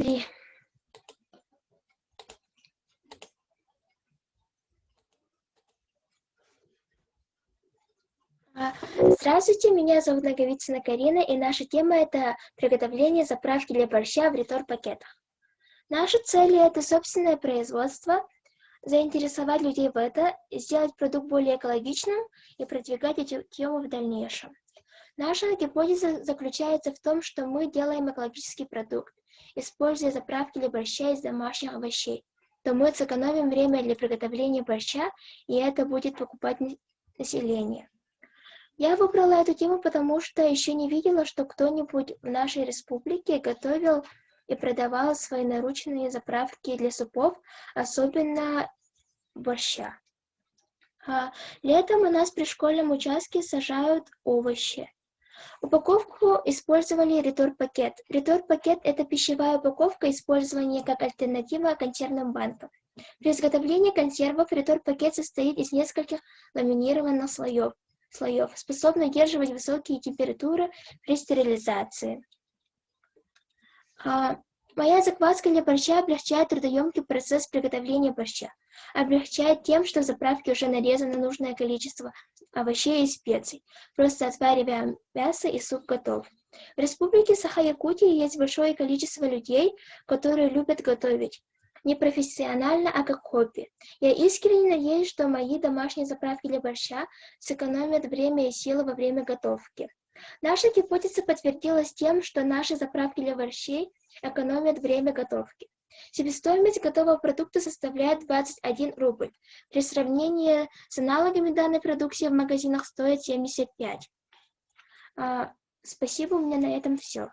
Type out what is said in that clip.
3. Здравствуйте, меня зовут Наговицына Карина, и наша тема – это приготовление заправки для борща в реторт-пакетах. Наша цель – это собственное производство, заинтересовать людей в это, сделать продукт более экологичным и продвигать эту тему в дальнейшем. Наша гипотеза заключается в том, что мы делаем экологический продукт, используя заправки для борща из домашних овощей. То мы сэкономим время для приготовления борща, и это будет покупать население. Я выбрала эту тему, потому что еще не видела, что кто-нибудь в нашей республике готовил и продавал свои наручные заправки для супов, особенно борща. Летом у нас при школьном участке сажают овощи. Упаковку использовали реторт-пакет. Реторт-пакет – это пищевая упаковка, использования как альтернатива консервным банкам. При изготовлении консервов реторт-пакет состоит из нескольких ламинированных слоев, способный удерживать высокие температуры при стерилизации. Моя закваска для борща облегчает трудоемкий процесс приготовления борща. Облегчает тем, что в заправке уже нарезано нужное количество овощей и специй. Просто отвариваем мясо, и суп готов. В республике Саха-Якутия есть большое количество людей, которые любят готовить. Не профессионально, а как хобби. Я искренне надеюсь, что мои домашние заправки для борща сэкономят время и силы во время готовки. Наша гипотеза подтвердилась тем, что наши заправки для борщей экономят время готовки. Себестоимость готового продукта составляет 21 рубль. При сравнении с аналогами данной продукции в магазинах стоит 75. Спасибо, у меня на этом все.